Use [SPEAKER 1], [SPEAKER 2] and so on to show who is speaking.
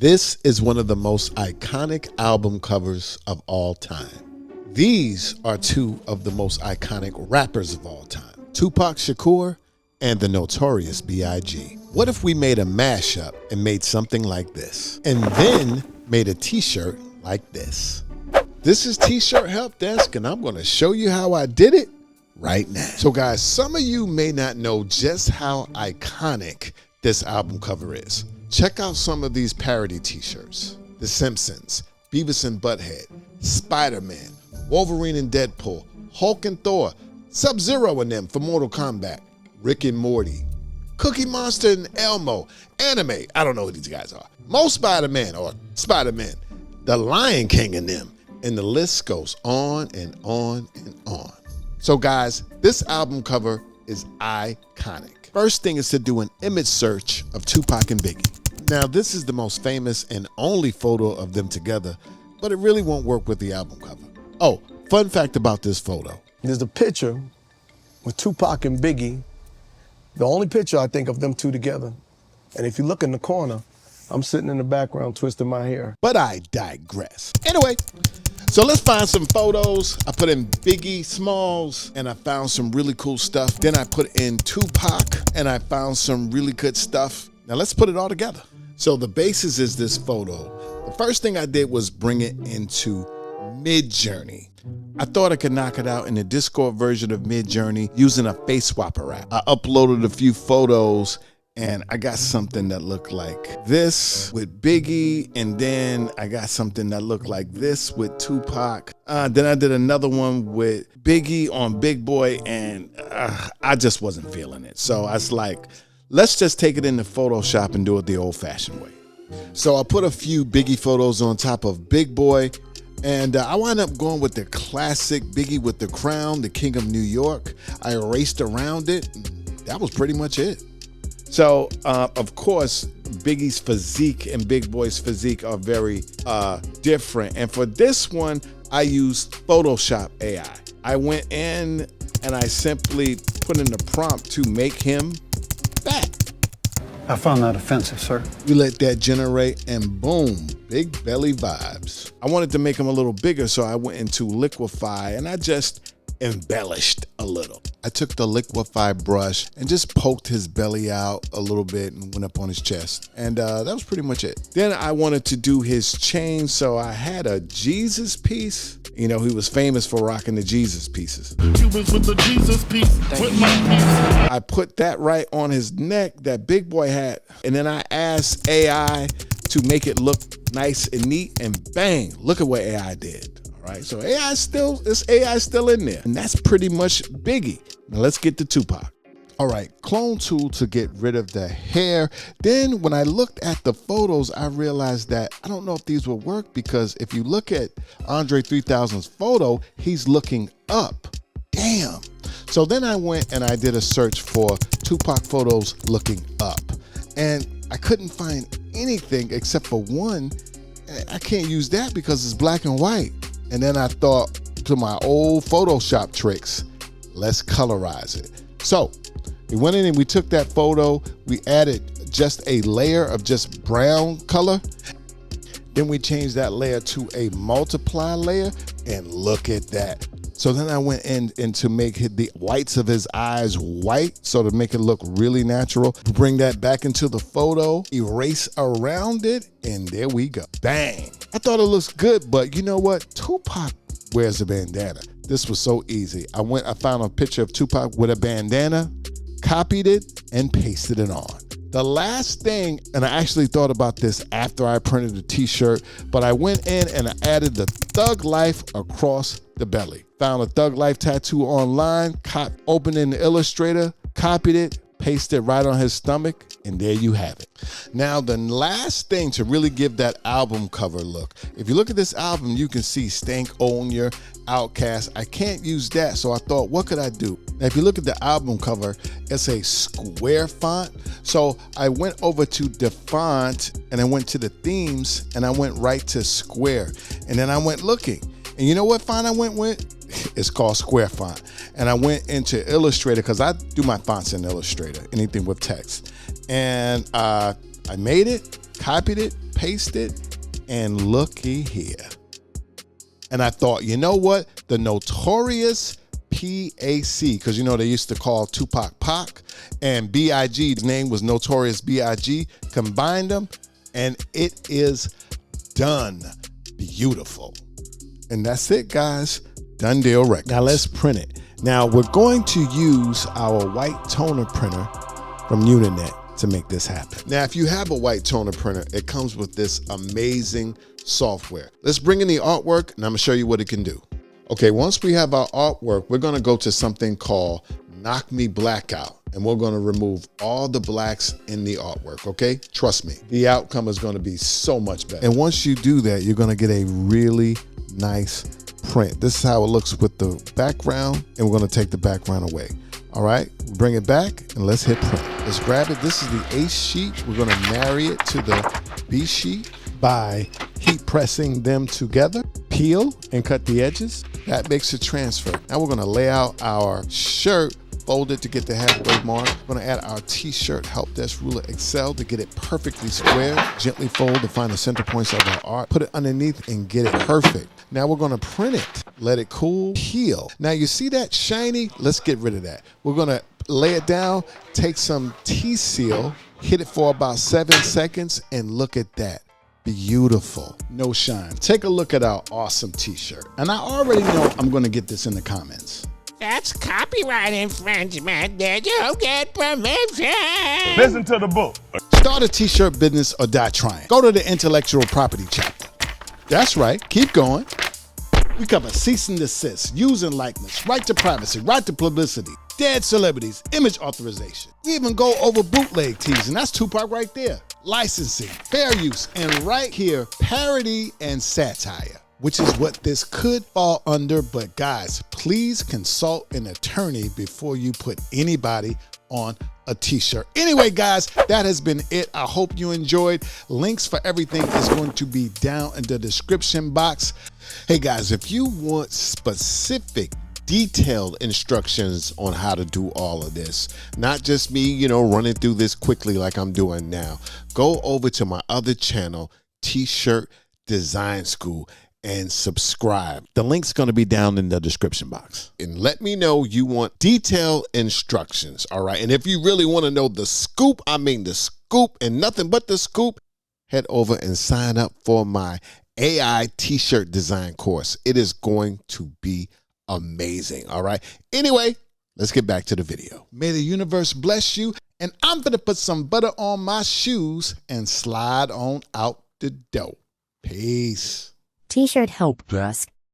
[SPEAKER 1] This is one of the most iconic album covers of all time. These are two of the most iconic rappers of all time, Tupac Shakur and the Notorious B.I.G. What if we made a mashup and made something like this, and then made a t-shirt like this? This is T-shirt Help Desk, and I'm gonna show you how I did it right now. So guys, some of you may not know just how iconic this album cover is. Check out some of these parody t-shirts. The Simpsons, Beavis and Butthead, Spider-Man, Wolverine and Deadpool, Hulk and Thor, Sub-Zero and them for Mortal Kombat, Rick and Morty, Cookie Monster and Elmo, anime, I don't know who these guys are, Mo Spider-Man or Spider-Man, the Lion King and them, and the list goes on and on and on. So guys, this album cover is iconic. First thing is to do an image search of Tupac and Biggie. Now this is the most famous and only photo of them together, but it really won't work with the album cover. Oh, fun fact about this photo.
[SPEAKER 2] There's a picture with Tupac and Biggie, the only picture I think of them two together. And if you look in the corner, I'm sitting in the background twisting my hair.
[SPEAKER 1] But I digress. Anyway, so let's find some photos. I put in Biggie Smalls and I found some really cool stuff. Then I put in Tupac and I found some really good stuff. Now let's put it all together. So the basis is this photo. The first thing I did was bring it into Midjourney. I thought I could knock it out in the Discord version of Midjourney using a face swapper app. I uploaded a few photos and I got something that looked like this with Biggie, and then I got something that looked like this with Tupac. Then I did another one with Biggie on Big Boy, and I just wasn't feeling it. So I was like, let's just take it into Photoshop and do it the old-fashioned way. So I put a few Biggie photos on top of Big Boy, and I wound up going with the classic Biggie with the crown, the King of New York. I erased around it. That was pretty much it. So, of course, Biggie's physique and Big Boy's physique are very different. And for this one, I used Photoshop AI. I went in and I simply put in the prompt to make him fat.
[SPEAKER 3] I found that offensive, sir.
[SPEAKER 1] We let that generate and boom, big belly vibes. I wanted to make him a little bigger, so I went into Liquify and I just embellished a little. I took the Liquify brush and just poked his belly out a little bit and went up on his chest. And that was pretty much it. Then I wanted to do his chain, so I had a Jesus piece. You know, he was famous for rocking the Jesus pieces.
[SPEAKER 4] With the Jesus piece, with my piece.
[SPEAKER 1] I put that right on his neck, that Big Boy hat, and then I asked AI to make it look nice and neat, and bang, look at what AI did. All right, so AI still in there, and that's pretty much Biggie. Now let's get to Tupac. All right, clone tool to get rid of the hair. Then when I looked at the photos, I realized that I don't know if these will work, because if you look at Andre 3000's photo, he's looking up. Damn. So then I went and I did a search for Tupac photos looking up, and I couldn't find anything except for one. I can't use that because it's black and white. And then I thought to my old Photoshop tricks, let's colorize it. So we went in and we took that photo, we added just a layer of just brown color. Then we changed that layer to a multiply layer, and look at that. So then I went in to make the whites of his eyes white, so to make it look really natural. Bring that back into the photo, erase around it, and there we go. Bang. I thought it looks good, but you know what? Tupac wears a bandana. This was so easy. I found a picture of Tupac with a bandana, copied it, and pasted it on. The last thing, and I actually thought about this after I printed the t-shirt, but I went in and I added the Thug Life across the belly. Found a Thug Life tattoo online, opened in the Illustrator, copied it, pasted it right on his stomach, and there you have it. Now, the last thing to really give that album cover look, if you look at this album, you can see Stankonia, Outkast. I can't use that, so I thought, what could I do? Now, if you look at the album cover, it's a square font. So I went over to the font and I went to the themes and I went right to square. And then I went looking. And you know what font I went with? It's called Square Font. And I went into Illustrator, because I do my fonts in Illustrator, anything with text. And I made it, copied it, pasted it, and looky here. And I thought, you know what? The Notorious PAC, because you know they used to call Tupac Pac, and B.I.G, his name was Notorious B.I.G, combined them, and it is done. Beautiful. And that's it, guys. Done deal records. Now let's print it. Now we're going to use our white toner printer from Uninet to make this happen. Now, if you have a white toner printer, it comes with this amazing software. Let's bring in the artwork and I'm gonna show you what it can do. Okay, once we have our artwork, we're gonna go to something called Knock Me Blackout, and we're gonna remove all the blacks in the artwork, okay? Trust me, the outcome is gonna be so much better. And once you do that, you're gonna get a really nice print. This is how it looks with the background, and we're gonna take the background away. All right, bring it back and let's hit print. Let's grab it. This is the A sheet. We're gonna marry it to the B sheet by heat pressing them together. Peel and cut the edges. That makes it transfer. Now we're gonna lay out our shirt, fold it to get the halfway mark. We're gonna add our T-shirt help desk ruler Excel to get it perfectly square. Gently fold to find the center points of our art. Put it underneath and get it perfect. Now we're gonna print it, let it cool, peel. Now you see that shiny? Let's get rid of that. We're gonna lay it down, take some T-seal, hit it for about 7 seconds, and look at that. Beautiful. No shine. Take a look at our awesome T-shirt. And I already know I'm gonna get this in the comments.
[SPEAKER 5] That's copyright infringement. Did you get permission?
[SPEAKER 4] Listen to the book.
[SPEAKER 1] Start a T-shirt business or die trying. Go to the intellectual property chapter. That's right, keep going. We cover cease and desist, use and likeness, right to privacy, right to publicity, dead celebrities, image authorization. We even go over bootleg tees, and that's Tupac right there. Licensing, fair use, and right here, parody and satire, which is what this could fall under. But guys, please consult an attorney before you put anybody on a T-shirt. Anyway, guys, that has been it. I hope you enjoyed. Links for everything is going to be down in the description box. Hey guys, if you want specific detailed instructions on how to do all of this, not just me, you know, running through this quickly like I'm doing now, go over to my other channel, T-Shirt Design School, and subscribe. The link's going to be down in the description box. And let me know you want detailed instructions, all right? And if you really want to know the scoop, I mean the scoop and nothing but the scoop, head over and sign up for my AI T-shirt design course. It is going to be amazing, all right? Anyway, let's get back to the video. May the universe bless you, and I'm gonna put some butter on my shoes and slide on out the door. Peace.
[SPEAKER 6] T-shirt help desk.